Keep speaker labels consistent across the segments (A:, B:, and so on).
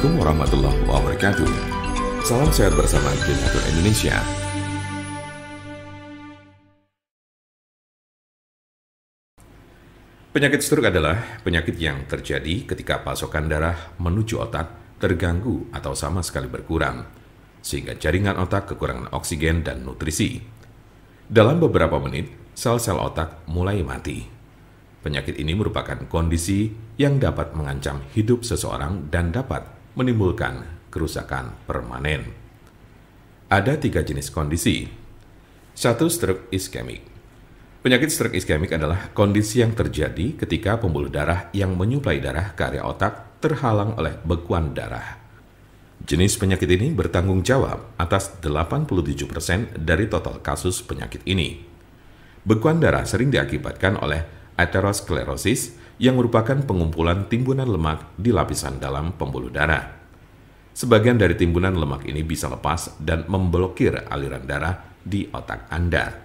A: Assalamualaikum warahmatullahi wabarakatuh. Salam sehat bersama Generator Indonesia. Penyakit stroke adalah penyakit yang terjadi ketika pasokan darah menuju otak terganggu atau sama sekali berkurang, sehingga jaringan otak kekurangan oksigen dan nutrisi. Dalam beberapa menit, sel-sel otak mulai mati. Penyakit ini merupakan kondisi yang dapat mengancam hidup seseorang dan dapat menimbulkan kerusakan permanen. Ada 3 jenis kondisi. 1. Stroke iskemik. Penyakit stroke iskemik adalah kondisi yang terjadi ketika pembuluh darah yang menyuplai darah ke area otak terhalang oleh bekuan darah. Jenis penyakit ini bertanggung jawab atas 87% dari total kasus penyakit ini. Bekuan darah sering diakibatkan oleh aterosklerosis yang merupakan pengumpulan timbunan lemak di lapisan dalam pembuluh darah. Sebagian dari timbunan lemak ini bisa lepas dan memblokir aliran darah di otak Anda.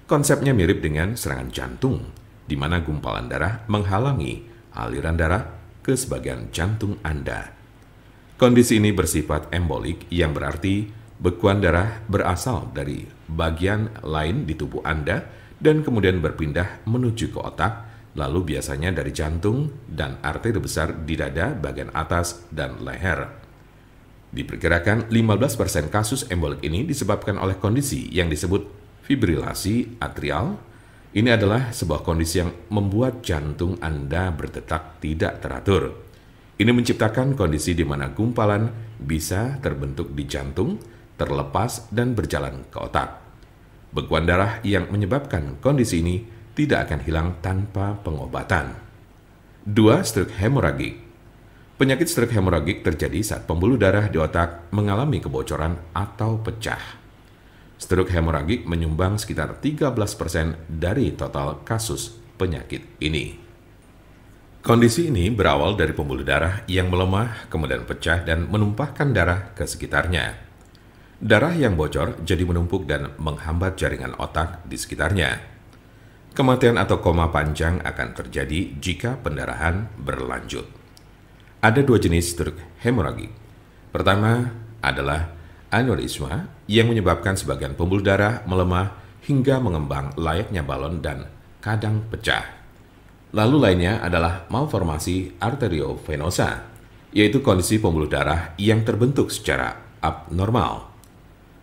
A: Konsepnya mirip dengan serangan jantung, di mana gumpalan darah menghalangi aliran darah ke sebagian jantung Anda. Kondisi ini bersifat embolik, yang berarti bekuan darah berasal dari bagian lain di tubuh Anda dan kemudian berpindah menuju ke otak, lalu biasanya dari jantung dan arteri besar di dada bagian atas dan leher. Diperkirakan 15% kasus embolik ini disebabkan oleh kondisi yang disebut fibrilasi atrial. Ini adalah sebuah kondisi yang membuat jantung Anda berdetak tidak teratur. Ini menciptakan kondisi di mana gumpalan bisa terbentuk di jantung, terlepas dan berjalan ke otak. Bekuan darah yang menyebabkan kondisi ini tidak akan hilang tanpa pengobatan. 2. Stroke hemoragik. Penyakit stroke hemoragik terjadi saat pembuluh darah di otak mengalami kebocoran atau pecah. Stroke hemoragik menyumbang sekitar 13% dari total kasus penyakit ini. Kondisi ini berawal dari pembuluh darah yang melemah, kemudian pecah dan menumpahkan darah ke sekitarnya. Darah yang bocor jadi menumpuk dan menghambat jaringan otak di sekitarnya. Kematian atau koma panjang akan terjadi jika pendarahan berlanjut. Ada 2 jenis stroke hemoragik. Pertama adalah aneurisma yang menyebabkan sebagian pembuluh darah melemah hingga mengembang layaknya balon dan kadang pecah. Lalu lainnya adalah malformasi arteriovenosa, yaitu kondisi pembuluh darah yang terbentuk secara abnormal.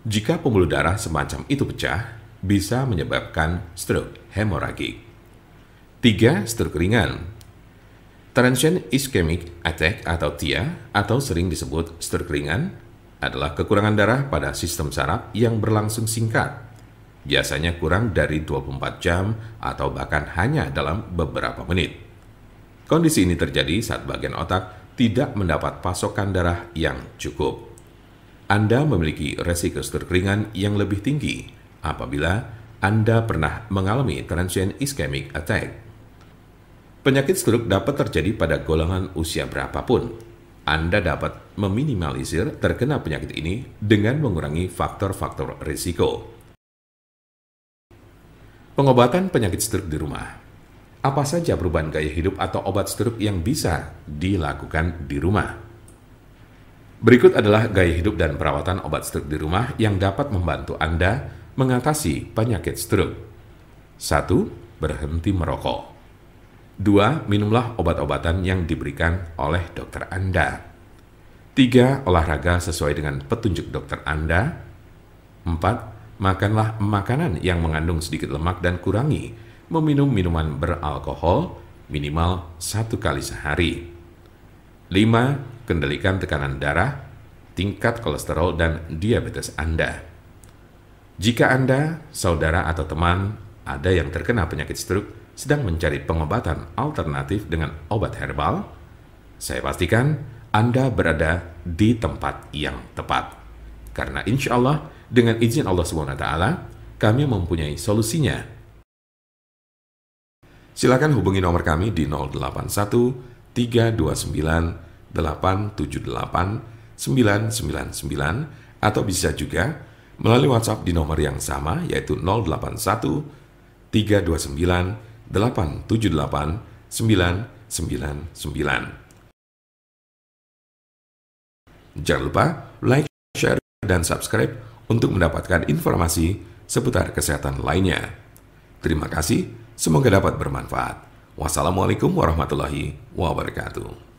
A: Jika pembuluh darah semacam itu pecah, bisa menyebabkan stroke hemoragik. 3. Stroke ringan. Transient ischemic attack atau TIA, atau sering disebut stroke ringan, adalah kekurangan darah pada sistem saraf yang berlangsung singkat, biasanya kurang dari 24 jam atau bahkan hanya dalam beberapa menit. Kondisi ini terjadi saat bagian otak tidak mendapat pasokan darah yang cukup. Anda memiliki resiko stroke ringan yang lebih tinggi apabila Anda pernah mengalami transient ischemic attack. Penyakit stroke dapat terjadi pada golongan usia berapapun. Anda dapat meminimalisir terkena penyakit ini dengan mengurangi faktor-faktor risiko. Pengobatan penyakit stroke di rumah. Apa saja perubahan gaya hidup atau obat stroke yang bisa dilakukan di rumah? Berikut adalah gaya hidup dan perawatan obat stroke di rumah yang dapat membantu Anda mengatasi penyakit stroke. 1. Berhenti merokok. 2. Minumlah obat-obatan yang diberikan oleh dokter Anda. 3. Olahraga sesuai dengan petunjuk dokter Anda. 4. Makanlah makanan yang mengandung sedikit lemak dan kurangi meminum minuman beralkohol minimal 1 kali sehari. 5. Kendalikan tekanan darah, tingkat kolesterol, dan diabetes Anda. Jika Anda, saudara, atau teman ada yang terkena penyakit stroke sedang mencari pengobatan alternatif dengan obat herbal, saya pastikan Anda berada di tempat yang tepat. Karena insya Allah, dengan izin Allah SWT, kami mempunyai solusinya. Silakan hubungi nomor kami di 081 329 878 999 atau bisa juga melalui WhatsApp di nomor yang sama, yaitu 081 329 878 999. Jangan lupa like, share, dan subscribe untuk mendapatkan informasi seputar kesehatan lainnya. Terima kasih, semoga dapat bermanfaat. Wassalamualaikum warahmatullahi wabarakatuh.